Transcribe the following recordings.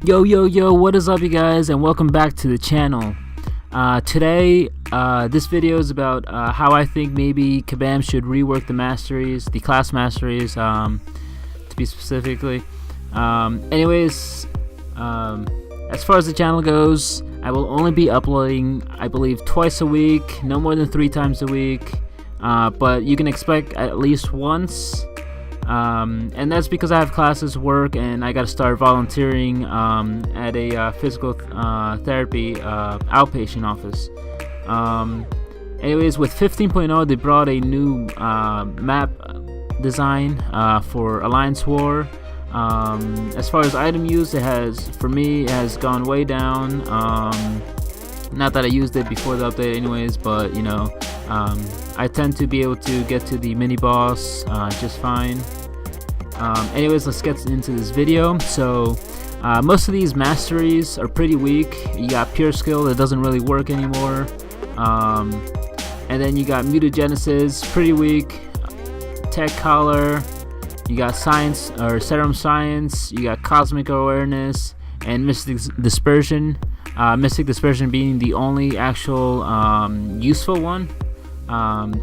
Yo, what is up, you guys, and welcome back to the channel. Today, this video is about how I think maybe Kabam should rework the Masteries, the class Masteries, to be specifically. Anyways, as far as the channel goes, I will only be uploading, I believe, twice a week, no more than 3 times a week, but you can expect at least once. And that's because I have classes, work, and I got to start volunteering at a physical therapy outpatient office. Anyways, with 15.0, they brought a new map design for Alliance War. As far as item use, for me, it has gone way down. Not that I used it before the update anyways, but you know, I tend to be able to get to the mini boss just fine. Anyways, let's get into this video. So most of these masteries are pretty weak. You got pure skill that doesn't really work anymore, and then you got mutagenesis, pretty weak. Tech collar, you got science or serum science, you got cosmic awareness, and mystic dispersion. Mystic dispersion being the only actual useful one.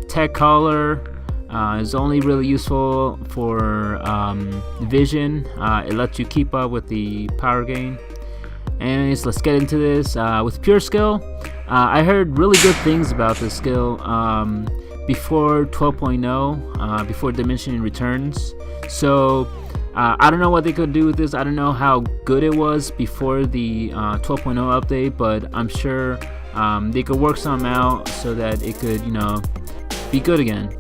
Tech collar is only really useful for vision. It lets you keep up with the power gain. Anyways, let's get into this. With pure skill, I heard really good things about this skill before 12.0, before diminishing returns. So I don't know what they could do with this. I don't know how good it was before the 12.0 update, but I'm sure they could work something out so that it could, you know, be good again.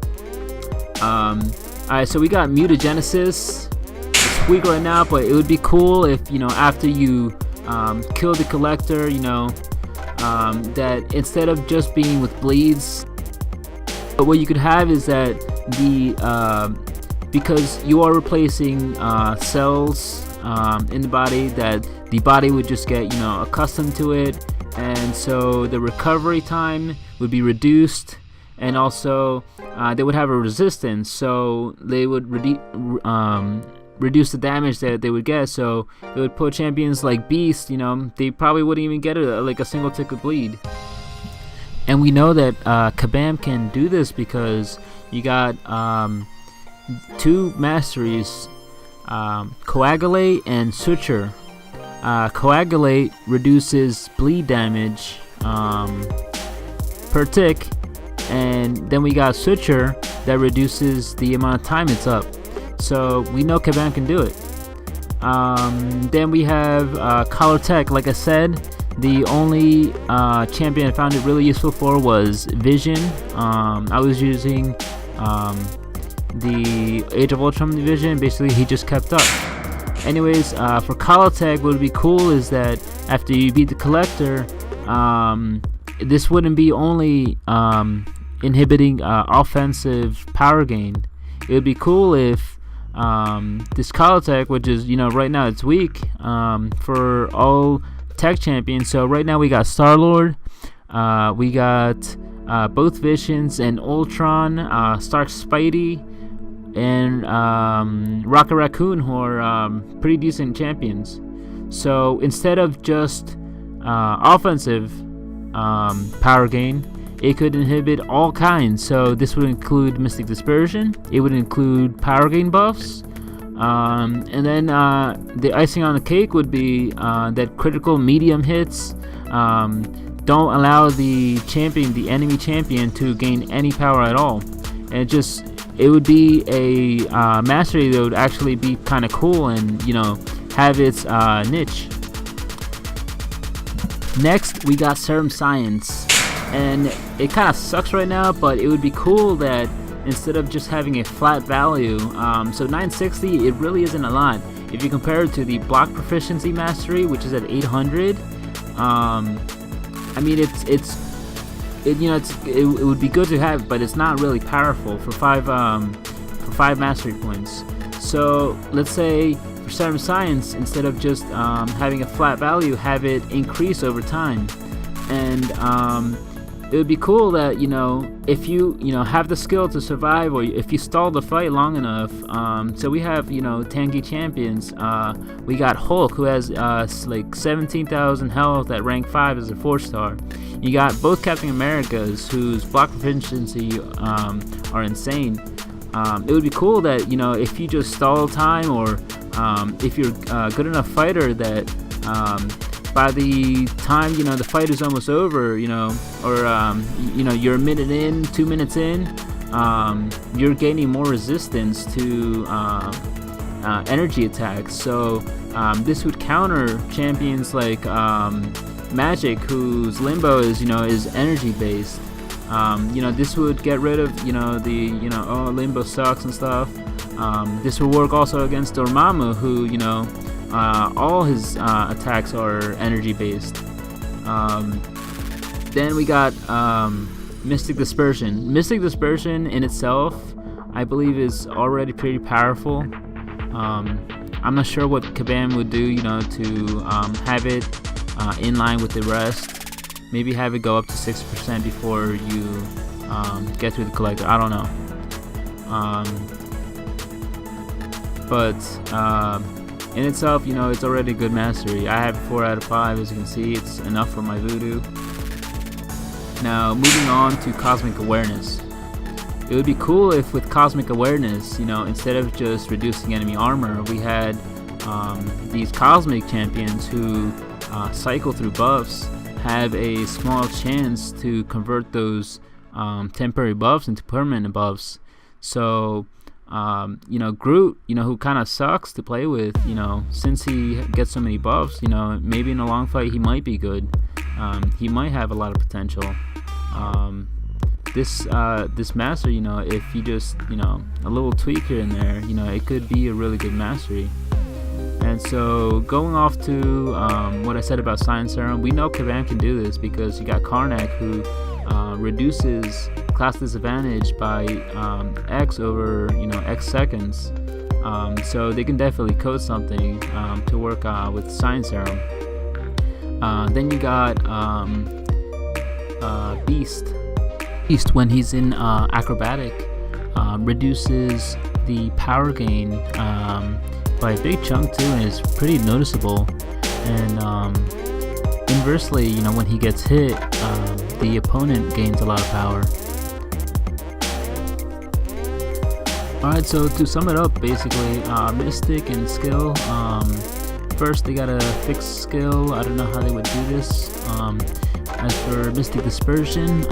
Alright, so we got mutagenesis. It's weak right now, but it would be cool if, you know, after you kill the collector, you know, that instead of just being with bleeds, but what you could have is that because you are replacing cells in the body, that the body would just get, you know, accustomed to it, and so the recovery time would be reduced, and also they would have a resistance, so they would reduce the damage that they would get. So it would put champions like Beast, you know, they probably wouldn't even get like a single tick of bleed. And we know that Kabam can do this because you got 2 masteries, Coagulate and Suture. Coagulate reduces bleed damage per tick, and then we got Suture that reduces the amount of time it's up. So we know Kabam can do it. Then we have Collar Tech. Like I said, the only champion I found it really useful for was Vision. I was using the Age of Ultron Vision. Basically, he just kept up. Anyways, for Collar Tech, what would be cool is that after you beat the Collector, this wouldn't be only inhibiting offensive power gain. It would be cool if this Collar Tech, which is, you know, right now it's weak for all tech champions. So right now we got Star-Lord, we got both Visions and Ultron, Stark Spidey, and Rocket Raccoon, who are pretty decent champions. So instead of just offensive power gain, it could inhibit all kinds. So this would include Mystic Dispersion, it would include power gain buffs, and then the icing on the cake would be that critical medium hits don't allow the enemy champion to gain any power at all. And it would be a mastery that would actually be kind of cool and, you know, have its niche. Next, we got Serum Science, and it kind of sucks right now, but it would be cool that instead of just having a flat value, so 960, it really isn't a lot. If you compare it to the block proficiency mastery, which is at 800, I mean, it would be good to have, but it's not really powerful for 5 mastery points. So let's say for Serum Science, instead of just having a flat value, have it increase over time. And it would be cool that, if you have the skill to survive, or if you stall the fight long enough. So we have, tanky champions. We got Hulk, who has like 17,000 health at rank 5 as a 4-star. You got both Captain Americas, whose block proficiency are insane. It would be cool that, if you just stall time, or if you're a good enough fighter that by the time the fight is almost over, or you're a minute in, 2 minutes in, you're gaining more resistance to energy attacks. So this would counter champions like Magic, whose limbo is energy based. This would get rid of limbo sucks and stuff. This will work also against Dormammu, who all his attacks are energy based. Then we got Mystic Dispersion. Mystic Dispersion in itself, I believe, is already pretty powerful. I'm not sure what Kabam would do, to have it in line with the rest. Maybe have it go up to 6% before you get through the collector. I don't know. But in itself, it's already a good mastery. I have 4 out of 5. As you can see, it's enough for my voodoo. Now, moving on to Cosmic Awareness. It would be cool if with Cosmic Awareness, instead of just reducing enemy armor, we had these Cosmic champions who cycle through buffs, have a small chance to convert those temporary buffs into permanent buffs. So Groot, who kind of sucks to play with, since he gets so many buffs, maybe in a long fight he might be good. He might have a lot of potential. This master, if you just, a little tweak here and there, it could be a really good mastery. And so going off to what I said about Science Serum, we know Kabam can do this because you got Karnak, who reduces class disadvantage by X over X seconds. So they can definitely code something to work with Science Serum. Then you got Beast. Beast, when he's in acrobatic, reduces the power gain by a big chunk too, and is pretty noticeable. And inversely, when he gets hit, the opponent gains a lot of power. Alright, so to sum it up, basically, Mystic and skill. First, they gotta fix skill. I don't know how they would do this. As for Mystic Dispersion,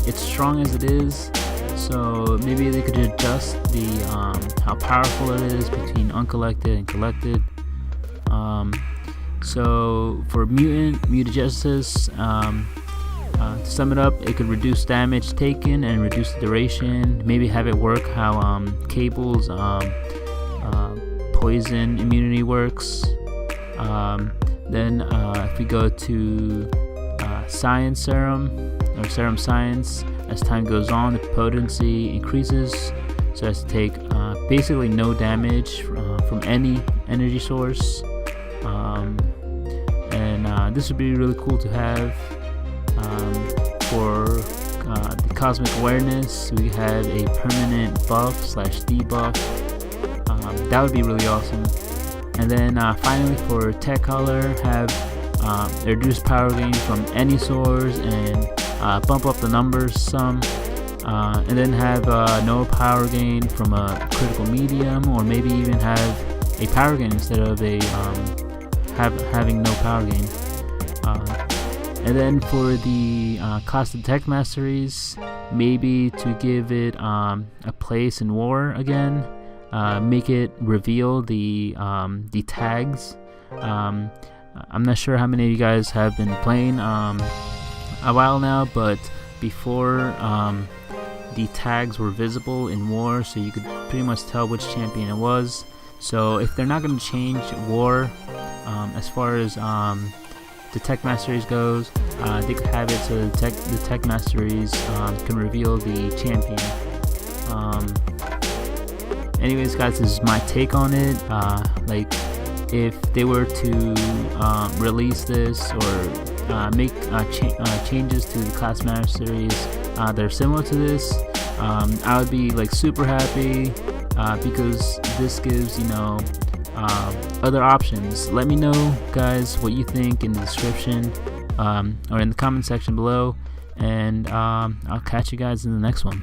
it's strong as it is, so maybe they could adjust the how powerful it is between uncollected and collected. So for Mutagenesis, to sum it up, it could reduce damage taken and reduce the duration. Maybe have it work how Cable's poison immunity works. Then if we go to Science Serum, or Serum Science, as time goes on, the potency increases, so as to take basically no damage from any energy source. And this would be really cool to have. For the Cosmic Awareness, we have a permanent buff / debuff. That would be really awesome. And then finally for Tech Color, have reduced power gain from any source and bump up the numbers some. And then have no power gain from a critical medium, or maybe even have a power gain instead of a having no power gain. And then for the Class Detect Masteries, maybe to give it a place in war again, make it reveal the tags. I'm not sure how many of you guys have been playing a while now, but before the tags were visible in war, so you could pretty much tell which champion it was. So if they're not going to change war as far as the Tech Masteries goes, they could have it so the Tech Masteries can reveal the champion. Anyways, guys, this is my take on it. Like, if they were to release this, or make changes to the class masteries that are similar to this, I would be like super happy, because this gives, you know, other options. Let me know, guys, what you think in the description, or in the comment section below, and I'll catch you guys in the next one.